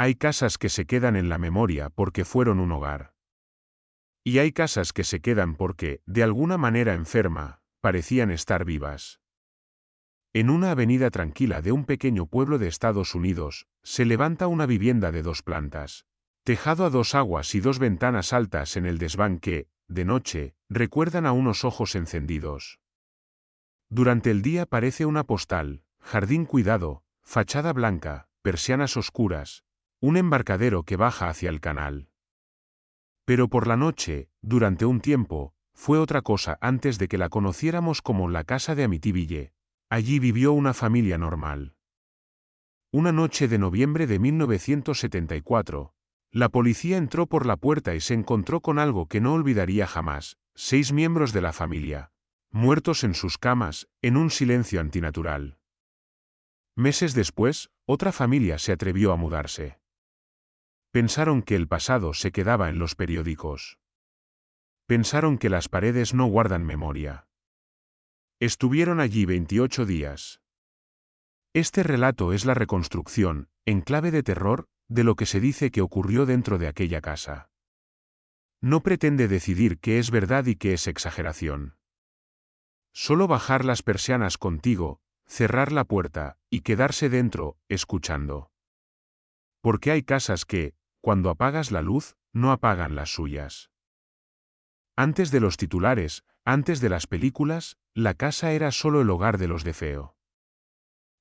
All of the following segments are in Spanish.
Hay casas que se quedan en la memoria porque fueron un hogar. Y hay casas que se quedan porque, de alguna manera enferma, parecían estar vivas. En una avenida tranquila de un pequeño pueblo de Estados Unidos, se levanta una vivienda de 2 plantas. Tejado a 2 aguas y 2 ventanas altas en el desván que, de noche, recuerdan a unos ojos encendidos. Durante el día parece una postal, jardín cuidado, fachada blanca, persianas oscuras, un embarcadero que baja hacia el canal. Pero por la noche, durante un tiempo, fue otra cosa antes de que la conociéramos como la casa de Amityville. Allí vivió una familia normal. Una noche de noviembre de 1974, la policía entró por la puerta y se encontró con algo que no olvidaría jamás: 6 miembros de la familia, muertos en sus camas, en un silencio antinatural. Meses después, otra familia se atrevió a mudarse. Pensaron que el pasado se quedaba en los periódicos. Pensaron que las paredes no guardan memoria. Estuvieron allí 28 días. Este relato es la reconstrucción, en clave de terror, de lo que se dice que ocurrió dentro de aquella casa. No pretende decidir qué es verdad y qué es exageración. Solo bajar las persianas contigo, cerrar la puerta, y quedarse dentro, escuchando. Porque hay casas que, cuando apagas la luz, no apagan las suyas. Antes de los titulares, antes de las películas, la casa era solo el hogar de los DeFeo.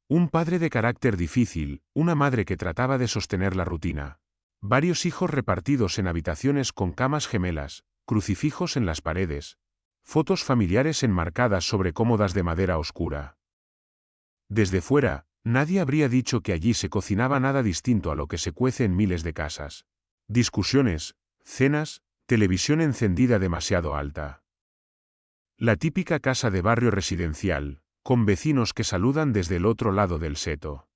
Un padre de carácter difícil, una madre que trataba de sostener la rutina. Varios hijos repartidos en habitaciones con camas gemelas, crucifijos en las paredes. Fotos familiares enmarcadas sobre cómodas de madera oscura. Desde fuera, nadie habría dicho que allí se cocinaba nada distinto a lo que se cuece en miles de casas. Discusiones, cenas, televisión encendida demasiado alta. La típica casa de barrio residencial, con vecinos que saludan desde el otro lado del seto.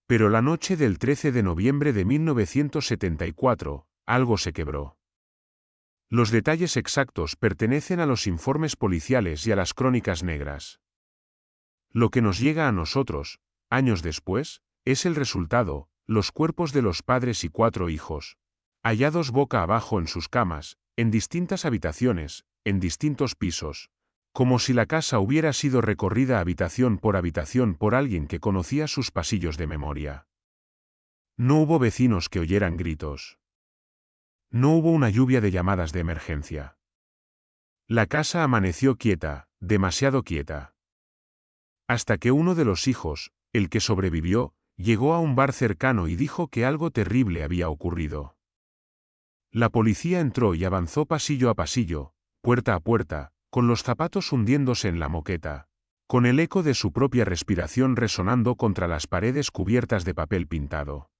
Pero la noche del 13 de noviembre de 1974, algo se quebró. Los detalles exactos pertenecen a los informes policiales y a las crónicas negras. Lo que nos llega a nosotros, años después, es el resultado: los cuerpos de los padres y 4 hijos, hallados boca abajo en sus camas, en distintas habitaciones, en distintos pisos, como si la casa hubiera sido recorrida habitación por alguien que conocía sus pasillos de memoria. No hubo vecinos que oyeran gritos. No hubo una lluvia de llamadas de emergencia. La casa amaneció quieta, demasiado quieta. Hasta que uno de los hijos, el que sobrevivió, llegó a un bar cercano y dijo que algo terrible había ocurrido. La policía entró y avanzó pasillo a pasillo, puerta a puerta, con los zapatos hundiéndose en la moqueta, con el eco de su propia respiración resonando contra las paredes cubiertas de papel pintado.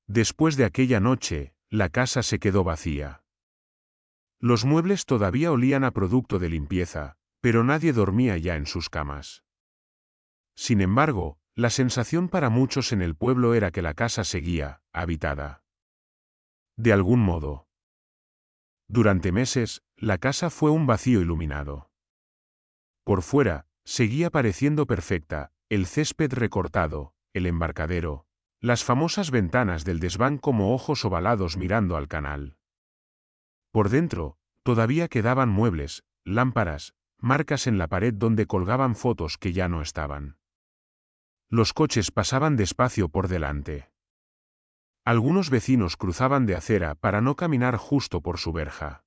Después de aquella noche, la casa se quedó vacía. Los muebles todavía olían a producto de limpieza, pero nadie dormía ya en sus camas. Sin embargo, la sensación para muchos en el pueblo era que la casa seguía habitada. De algún modo. Durante meses, la casa fue un vacío iluminado. Por fuera, seguía pareciendo perfecta: el césped recortado, el embarcadero, las famosas ventanas del desván como ojos ovalados mirando al canal. Por dentro, todavía quedaban muebles, lámparas, marcas en la pared donde colgaban fotos que ya no estaban. Los coches pasaban despacio por delante. Algunos vecinos cruzaban de acera para no caminar justo por su verja.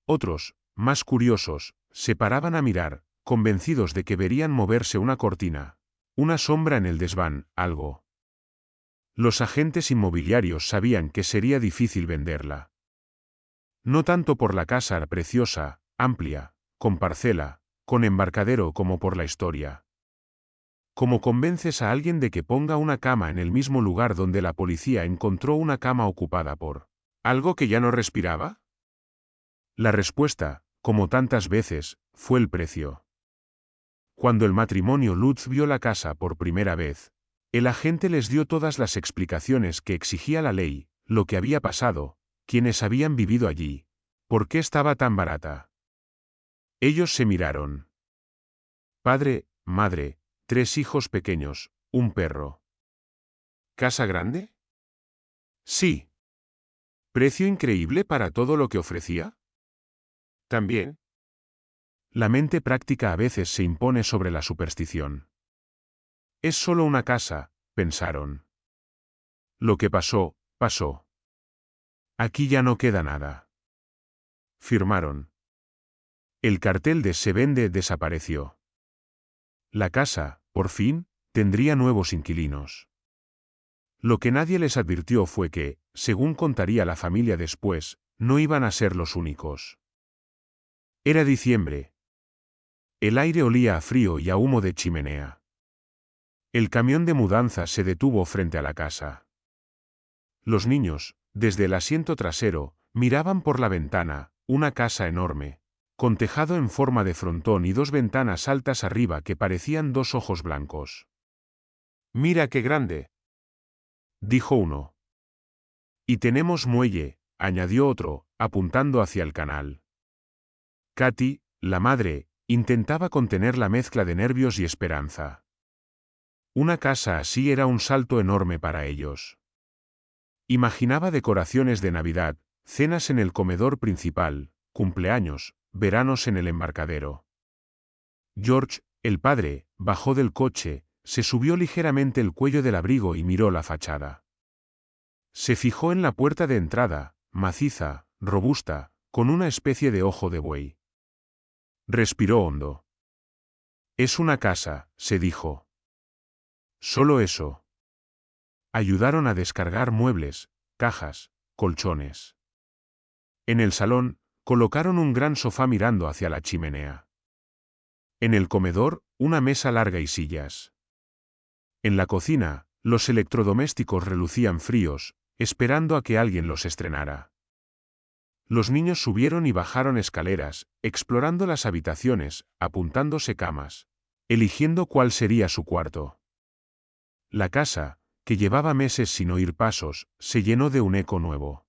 Otros, más curiosos, se paraban a mirar, convencidos de que verían moverse una cortina, una sombra en el desván, algo. Los agentes inmobiliarios sabían que sería difícil venderla. No tanto por la casa preciosa, amplia, con parcela, con embarcadero, como por la historia. ¿Cómo convences a alguien de que ponga una cama en el mismo lugar donde la policía encontró una cama ocupada por algo que ya no respiraba? La respuesta, como tantas veces, fue el precio. Cuando el matrimonio Lutz vio la casa por primera vez, el agente les dio todas las explicaciones que exigía la ley: lo que había pasado, quienes habían vivido allí, por qué estaba tan barata. Ellos se miraron. Padre, madre, 3 hijos pequeños, un perro. ¿Casa grande? Sí. ¿Precio increíble para todo lo que ofrecía? También. La mente práctica a veces se impone sobre la superstición. Es solo una casa, pensaron. Lo que pasó, pasó. Aquí ya no queda nada. Firmaron. El cartel de Se vende desapareció. La casa, por fin, tendría nuevos inquilinos. Lo que nadie les advirtió fue que, según contaría la familia después, no iban a ser los únicos. Era diciembre. El aire olía a frío y a humo de chimenea. El camión de mudanza se detuvo frente a la casa. Los niños, desde el asiento trasero, miraban por la ventana, una casa enorme, con tejado en forma de frontón y dos ventanas altas arriba que parecían dos ojos blancos. «Mira qué grande», dijo uno. «Y tenemos muelle», añadió otro, apuntando hacia el canal. Katy, la madre, intentaba contener la mezcla de nervios y esperanza. Una casa así era un salto enorme para ellos. Imaginaba decoraciones de Navidad, cenas en el comedor principal, cumpleaños, veranos en el embarcadero. George, el padre, bajó del coche, se subió ligeramente el cuello del abrigo y miró la fachada. Se fijó en la puerta de entrada, maciza, robusta, con una especie de ojo de buey. Respiró hondo. «Es una casa», se dijo. Solo eso. Ayudaron a descargar muebles, cajas, colchones. En el salón, colocaron un gran sofá mirando hacia la chimenea. En el comedor, una mesa larga y sillas. En la cocina, los electrodomésticos relucían fríos, esperando a que alguien los estrenara. Los niños subieron y bajaron escaleras, explorando las habitaciones, apuntándose camas, eligiendo cuál sería su cuarto. La casa, que llevaba meses sin oír pasos, se llenó de un eco nuevo.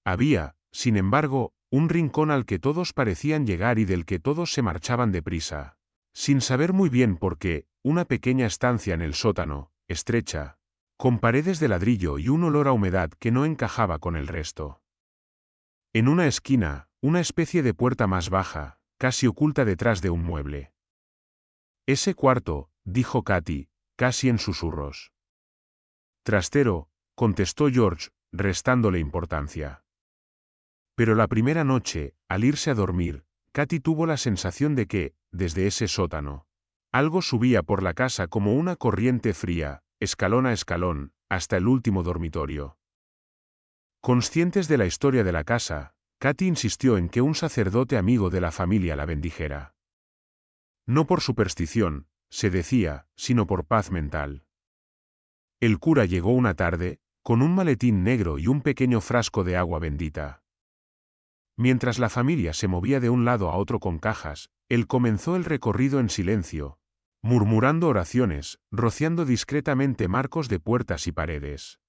Había, sin embargo, un rincón al que todos parecían llegar y del que todos se marchaban deprisa, sin saber muy bien por qué, una pequeña estancia en el sótano, estrecha, con paredes de ladrillo y un olor a humedad que no encajaba con el resto. En una esquina, una especie de puerta más baja, casi oculta detrás de un mueble. «Ese cuarto», dijo Katy, casi en susurros. «Trastero», contestó George, restándole importancia. Pero la primera noche, al irse a dormir, Katy tuvo la sensación de que, desde ese sótano, algo subía por la casa como una corriente fría, escalón a escalón, hasta el último dormitorio. Conscientes de la historia de la casa, Katy insistió en que un sacerdote amigo de la familia la bendijera. No por superstición, se decía, sino por paz mental. El cura llegó una tarde, con un maletín negro y un pequeño frasco de agua bendita. Mientras la familia se movía de un lado a otro con cajas, él comenzó el recorrido en silencio, murmurando oraciones, rociando discretamente marcos de puertas y paredes.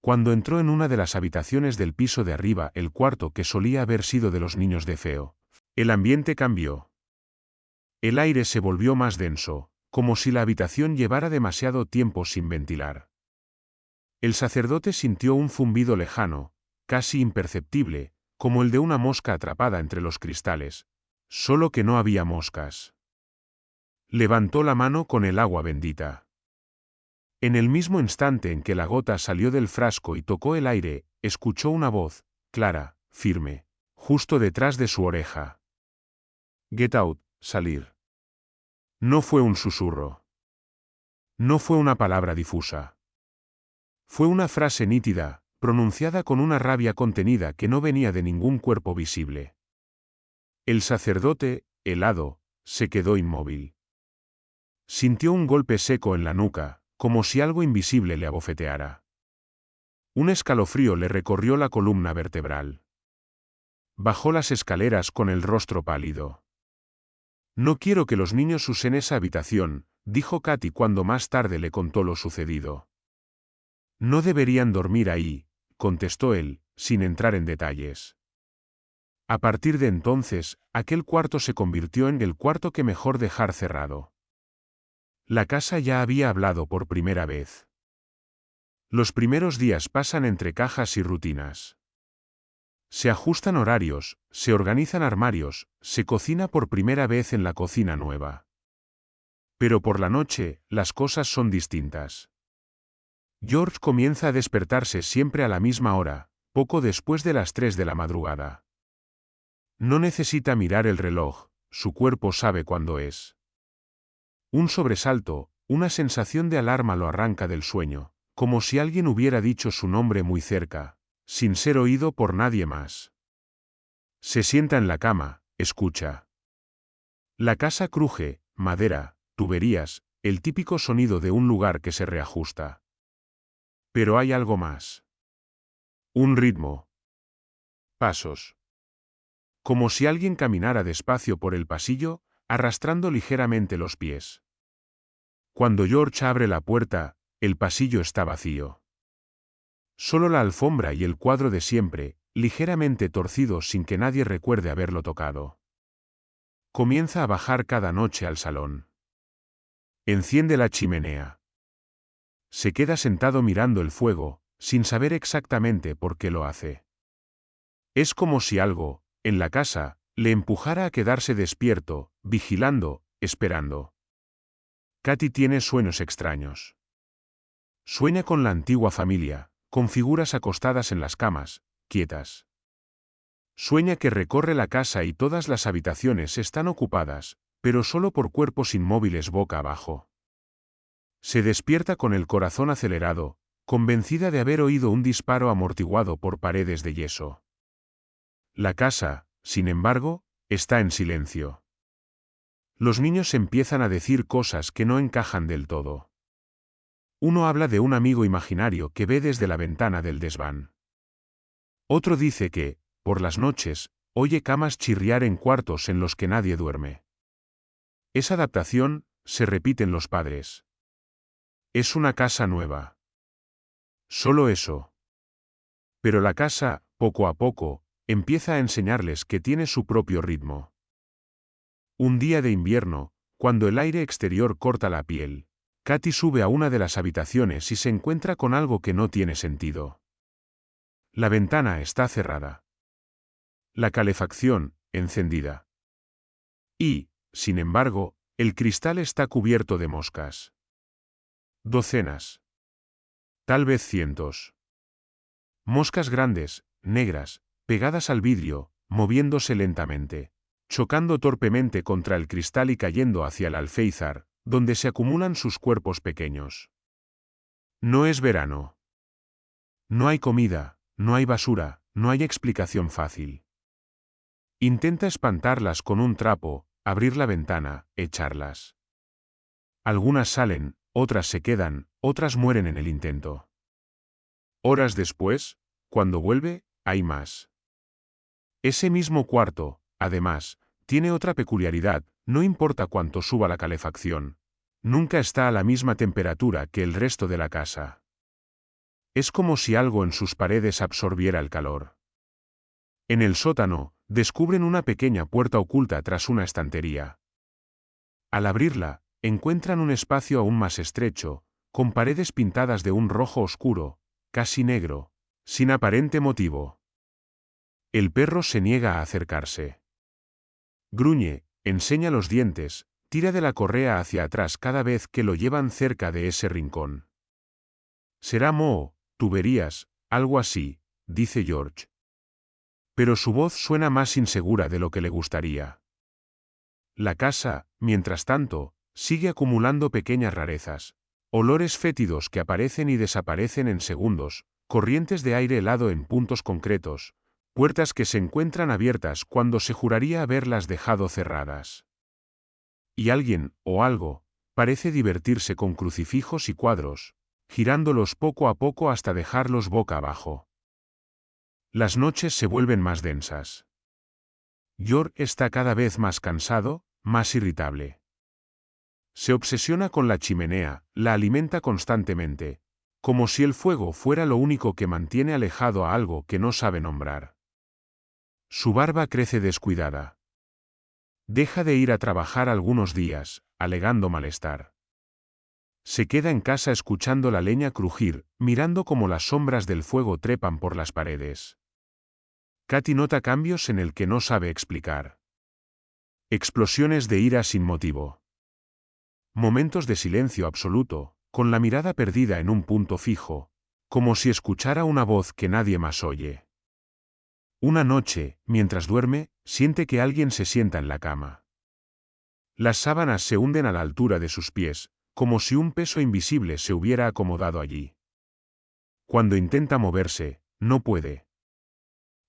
Cuando entró en una de las habitaciones del piso de arriba, el cuarto que solía haber sido de los niños de Feo, el ambiente cambió. El aire se volvió más denso, como si la habitación llevara demasiado tiempo sin ventilar. El sacerdote sintió un zumbido lejano, casi imperceptible, como el de una mosca atrapada entre los cristales, solo que no había moscas. Levantó la mano con el agua bendita. En el mismo instante en que la gota salió del frasco y tocó el aire, escuchó una voz, clara, firme, justo detrás de su oreja. «Get out», salir. No fue un susurro. No fue una palabra difusa. Fue una frase nítida, pronunciada con una rabia contenida que no venía de ningún cuerpo visible. El sacerdote, helado, se quedó inmóvil. Sintió un golpe seco en la nuca, como si algo invisible le abofeteara. Un escalofrío le recorrió la columna vertebral. Bajó las escaleras con el rostro pálido. «No quiero que los niños usen esa habitación», dijo Katy cuando más tarde le contó lo sucedido. «No deberían dormir ahí», contestó él, sin entrar en detalles. A partir de entonces, aquel cuarto se convirtió en el cuarto que mejor dejar cerrado. La casa ya había hablado por primera vez. Los primeros días pasan entre cajas y rutinas. Se ajustan horarios, se organizan armarios, se cocina por primera vez en la cocina nueva. Pero por la noche, las cosas son distintas. George comienza a despertarse siempre a la misma hora, poco después de las 3 de la madrugada. No necesita mirar el reloj, su cuerpo sabe cuándo es. Un sobresalto, una sensación de alarma lo arranca del sueño, como si alguien hubiera dicho su nombre muy cerca, sin ser oído por nadie más. Se sienta en la cama, escucha. La casa cruje, madera, tuberías, el típico sonido de un lugar que se reajusta. Pero hay algo más. Un ritmo. Pasos. Como si alguien caminara despacio por el pasillo, arrastrando ligeramente los pies. Cuando George abre la puerta, el pasillo está vacío. Solo la alfombra y el cuadro de siempre, ligeramente torcido sin que nadie recuerde haberlo tocado. Comienza a bajar cada noche al salón. Enciende la chimenea. Se queda sentado mirando el fuego, sin saber exactamente por qué lo hace. Es como si algo, en la casa, le empujara a quedarse despierto, vigilando, esperando. Katy tiene sueños extraños. Sueña con la antigua familia, con figuras acostadas en las camas, quietas. Sueña que recorre la casa y todas las habitaciones están ocupadas, pero solo por cuerpos inmóviles boca abajo. Se despierta con el corazón acelerado, convencida de haber oído un disparo amortiguado por paredes de yeso. La casa, sin embargo, está en silencio. Los niños empiezan a decir cosas que no encajan del todo. Uno habla de un amigo imaginario que ve desde la ventana del desván. Otro dice que, por las noches, oye camas chirriar en cuartos en los que nadie duerme. Esa adaptación, se repiten los padres. Es una casa nueva. Solo eso. Pero la casa, poco a poco, empieza a enseñarles que tiene su propio ritmo. Un día de invierno, cuando el aire exterior corta la piel, Katy sube a una de las habitaciones y se encuentra con algo que no tiene sentido. La ventana está cerrada. La calefacción, encendida. Y, sin embargo, el cristal está cubierto de moscas. Docenas. Tal vez cientos. Moscas grandes, negras, pegadas al vidrio, moviéndose lentamente, chocando torpemente contra el cristal y cayendo hacia el alféizar, donde se acumulan sus cuerpos pequeños. No es verano. No hay comida, no hay basura, no hay explicación fácil. Intenta espantarlas con un trapo, abrir la ventana, echarlas. Algunas salen, otras se quedan, otras mueren en el intento. Horas después, cuando vuelve, hay más. Ese mismo cuarto, además, tiene otra peculiaridad, no importa cuánto suba la calefacción. Nunca está a la misma temperatura que el resto de la casa. Es como si algo en sus paredes absorbiera el calor. En el sótano, descubren una pequeña puerta oculta tras una estantería. Al abrirla, encuentran un espacio aún más estrecho, con paredes pintadas de un rojo oscuro, casi negro, sin aparente motivo. El perro se niega a acercarse. Gruñe, enseña los dientes, tira de la correa hacia atrás cada vez que lo llevan cerca de ese rincón. Será moho, tuberías, algo así, dice George. Pero su voz suena más insegura de lo que le gustaría. La casa, mientras tanto, sigue acumulando pequeñas rarezas, olores fétidos que aparecen y desaparecen en segundos, corrientes de aire helado en puntos concretos, puertas que se encuentran abiertas cuando se juraría haberlas dejado cerradas. Y alguien, o algo, parece divertirse con crucifijos y cuadros, girándolos poco a poco hasta dejarlos boca abajo. Las noches se vuelven más densas. George está cada vez más cansado, más irritable. Se obsesiona con la chimenea, la alimenta constantemente, como si el fuego fuera lo único que mantiene alejado a algo que no sabe nombrar. Su barba crece descuidada. Deja de ir a trabajar algunos días, alegando malestar. Se queda en casa escuchando la leña crujir, mirando cómo las sombras del fuego trepan por las paredes. Katy nota cambios en el que no sabe explicar. Explosiones de ira sin motivo. Momentos de silencio absoluto, con la mirada perdida en un punto fijo, como si escuchara una voz que nadie más oye. Una noche, mientras duerme, siente que alguien se sienta en la cama. Las sábanas se hunden a la altura de sus pies, como si un peso invisible se hubiera acomodado allí. Cuando intenta moverse, no puede.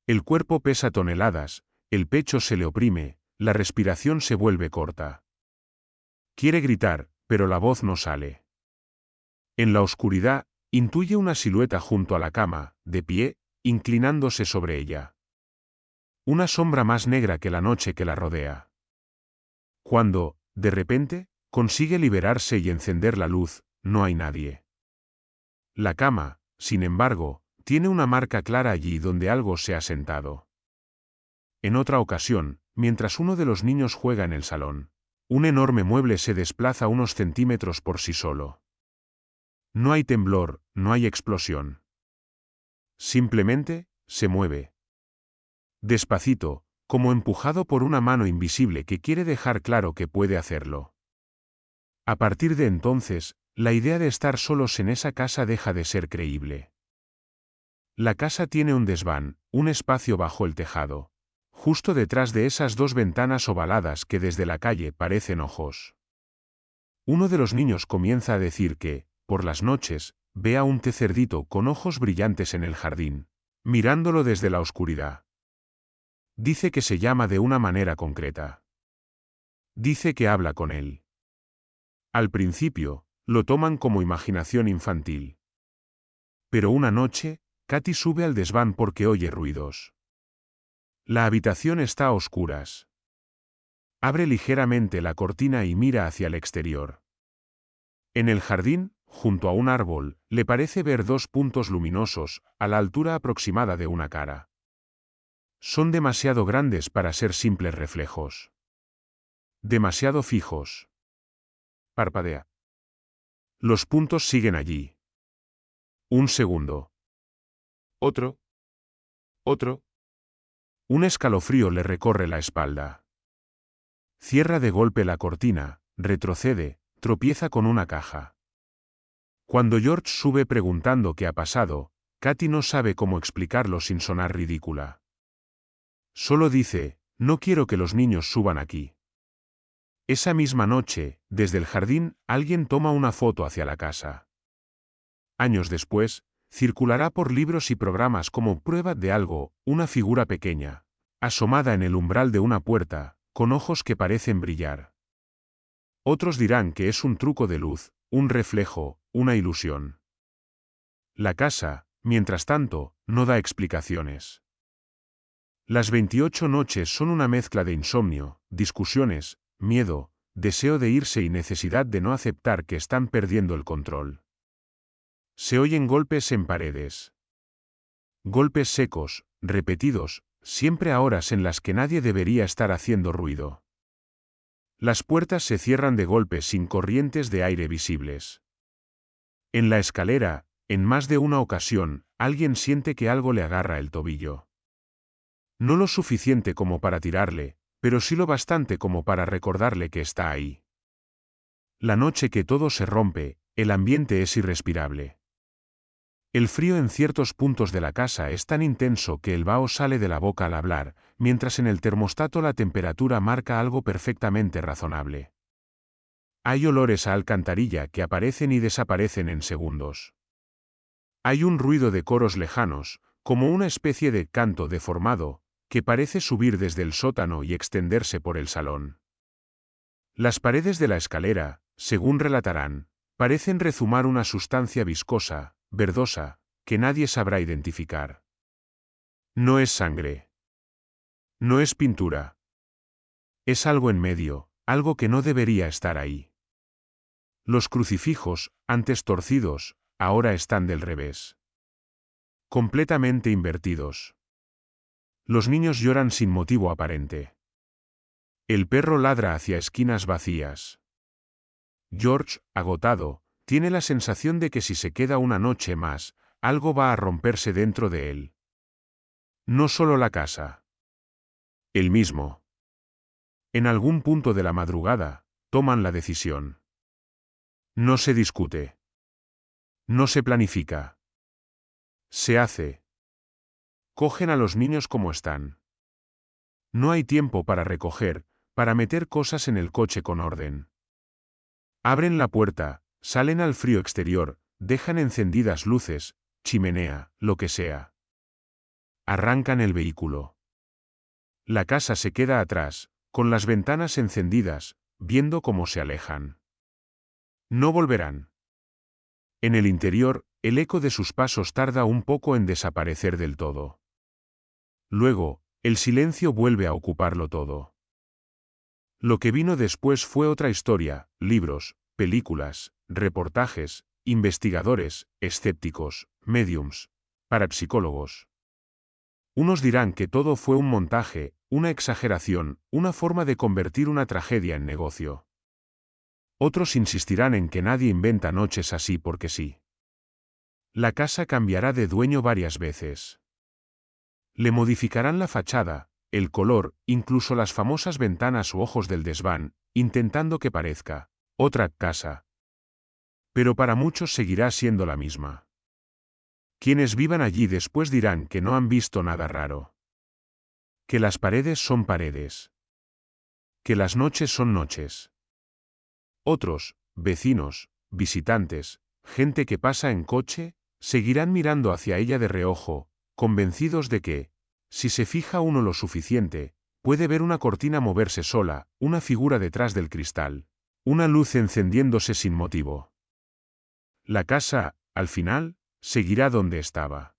El cuerpo pesa toneladas, el pecho se le oprime, la respiración se vuelve corta. Quiere gritar, pero la voz no sale. En la oscuridad, intuye una silueta junto a la cama, de pie, inclinándose sobre ella. Una sombra más negra que la noche que la rodea. Cuando, de repente, consigue liberarse y encender la luz, no hay nadie. La cama, sin embargo, tiene una marca clara allí donde algo se ha sentado. En otra ocasión, mientras uno de los niños juega en el salón, un enorme mueble se desplaza unos centímetros por sí solo. No hay temblor, no hay explosión. Simplemente, se mueve. Despacito, como empujado por una mano invisible que quiere dejar claro que puede hacerlo. A partir de entonces, la idea de estar solos en esa casa deja de ser creíble. La casa tiene un desván, un espacio bajo el tejado, justo detrás de esas dos ventanas ovaladas que desde la calle parecen ojos. Uno de los niños comienza a decir que, por las noches, ve a un cerdito con ojos brillantes en el jardín, mirándolo desde la oscuridad. Dice que se llama de una manera concreta. Dice que habla con él. Al principio, lo toman como imaginación infantil. Pero una noche, Katy sube al desván porque oye ruidos. La habitación está a oscuras. Abre ligeramente la cortina y mira hacia el exterior. En el jardín, junto a un árbol, le parece ver dos puntos luminosos, a la altura aproximada de una cara. Son demasiado grandes para ser simples reflejos. Demasiado fijos. Parpadea. Los puntos siguen allí. Un segundo. Otro. Otro. Un escalofrío le recorre la espalda. Cierra de golpe la cortina, retrocede, tropieza con una caja. Cuando George sube preguntando qué ha pasado, Katy no sabe cómo explicarlo sin sonar ridícula. Solo dice, no quiero que los niños suban aquí. Esa misma noche, desde el jardín, alguien toma una foto hacia la casa. Años después, circulará por libros y programas como prueba de algo, una figura pequeña, asomada en el umbral de una puerta, con ojos que parecen brillar. Otros dirán que es un truco de luz, un reflejo, una ilusión. La casa, mientras tanto, no da explicaciones. Las 28 noches son una mezcla de insomnio, discusiones, miedo, deseo de irse y necesidad de no aceptar que están perdiendo el control. Se oyen golpes en paredes. Golpes secos, repetidos, siempre a horas en las que nadie debería estar haciendo ruido. Las puertas se cierran de golpe sin corrientes de aire visibles. En la escalera, en más de una ocasión, alguien siente que algo le agarra el tobillo. No lo suficiente como para tirarle, pero sí lo bastante como para recordarle que está ahí. La noche que todo se rompe, el ambiente es irrespirable. El frío en ciertos puntos de la casa es tan intenso que el vaho sale de la boca al hablar, mientras en el termostato la temperatura marca algo perfectamente razonable. Hay olores a alcantarilla que aparecen y desaparecen en segundos. Hay un ruido de coros lejanos, como una especie de canto deformado, que parece subir desde el sótano y extenderse por el salón. Las paredes de la escalera, según relatarán, parecen rezumar una sustancia viscosa, verdosa, que nadie sabrá identificar. No es sangre. No es pintura. Es algo en medio, algo que no debería estar ahí. Los crucifijos, antes torcidos, ahora están del revés. Completamente invertidos. Los niños lloran sin motivo aparente. El perro ladra hacia esquinas vacías. George, agotado, Tiene la sensación de que si se queda una noche más, algo va a romperse dentro de él. No solo la casa. Él mismo. En algún punto de la madrugada, toman la decisión. No se discute. No se planifica. Se hace. Cogen a los niños como están. No hay tiempo para recoger, para meter cosas en el coche con orden. Abren la puerta, salen al frío exterior, dejan encendidas luces, chimenea, lo que sea. Arrancan el vehículo. La casa se queda atrás, con las ventanas encendidas, viendo cómo se alejan. No volverán. En el interior, el eco de sus pasos tarda un poco en desaparecer del todo. Luego, el silencio vuelve a ocuparlo todo. Lo que vino después fue otra historia, libros, películas, reportajes, investigadores, escépticos, médiums, parapsicólogos. Unos dirán que todo fue un montaje, una exageración, una forma de convertir una tragedia en negocio. Otros insistirán en que nadie inventa noches así porque sí. La casa cambiará de dueño varias veces. Le modificarán la fachada, el color, incluso las famosas ventanas u ojos del desván, intentando que parezca otra casa. Pero para muchos seguirá siendo la misma. Quienes vivan allí después dirán que no han visto nada raro. Que las paredes son paredes. Que las noches son noches. Otros, vecinos, visitantes, gente que pasa en coche, seguirán mirando hacia ella de reojo, convencidos de que, si se fija uno lo suficiente, puede ver una cortina moverse sola, una figura detrás del cristal, una luz encendiéndose sin motivo. La casa, al final, seguirá donde estaba.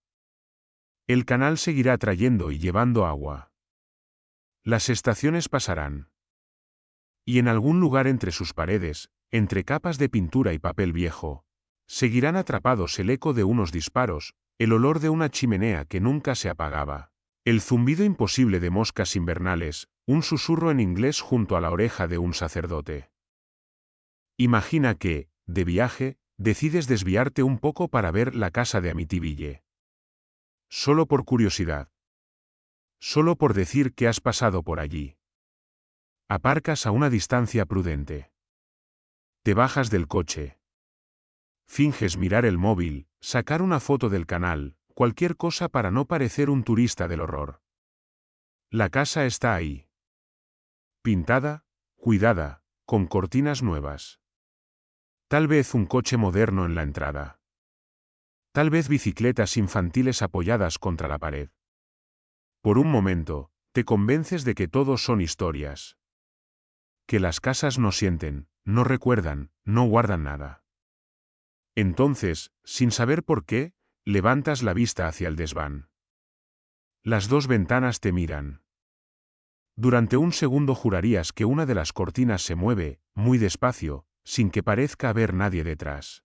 El canal seguirá trayendo y llevando agua. Las estaciones pasarán. Y en algún lugar entre sus paredes, entre capas de pintura y papel viejo, seguirán atrapados el eco de unos disparos, el olor de una chimenea que nunca se apagaba, el zumbido imposible de moscas invernales, un susurro en inglés junto a la oreja de un sacerdote. Imagina que, de viaje, decides desviarte un poco para ver la casa de Amityville. Solo por curiosidad. Solo por decir que has pasado por allí. Aparcas a una distancia prudente. Te bajas del coche. Finges mirar el móvil, sacar una foto del canal, cualquier cosa para no parecer un turista del horror. La casa está ahí. Pintada, cuidada, con cortinas nuevas. Tal vez un coche moderno en la entrada. Tal vez bicicletas infantiles apoyadas contra la pared. Por un momento, te convences de que todo son historias. Que las casas no sienten, no recuerdan, no guardan nada. Entonces, sin saber por qué, levantas la vista hacia el desván. Las dos ventanas te miran. Durante un segundo jurarías que una de las cortinas se mueve, muy despacio, sin que parezca haber nadie detrás.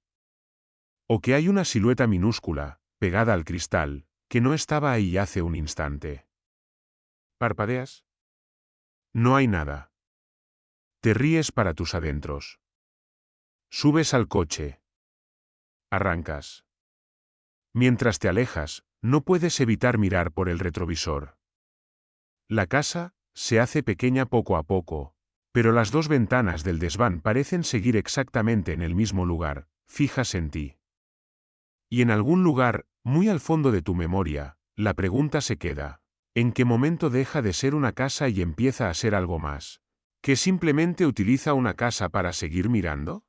O que hay una silueta minúscula, pegada al cristal, que no estaba ahí hace un instante. ¿Parpadeas? No hay nada. Te ríes para tus adentros. Subes al coche. Arrancas. Mientras te alejas, no puedes evitar mirar por el retrovisor. La casa se hace pequeña poco a poco, pero las dos ventanas del desván parecen seguir exactamente en el mismo lugar, fijas en ti. Y en algún lugar, muy al fondo de tu memoria, la pregunta se queda: ¿en qué momento deja de ser una casa y empieza a ser algo más? ¿Que simplemente utiliza una casa para seguir mirando?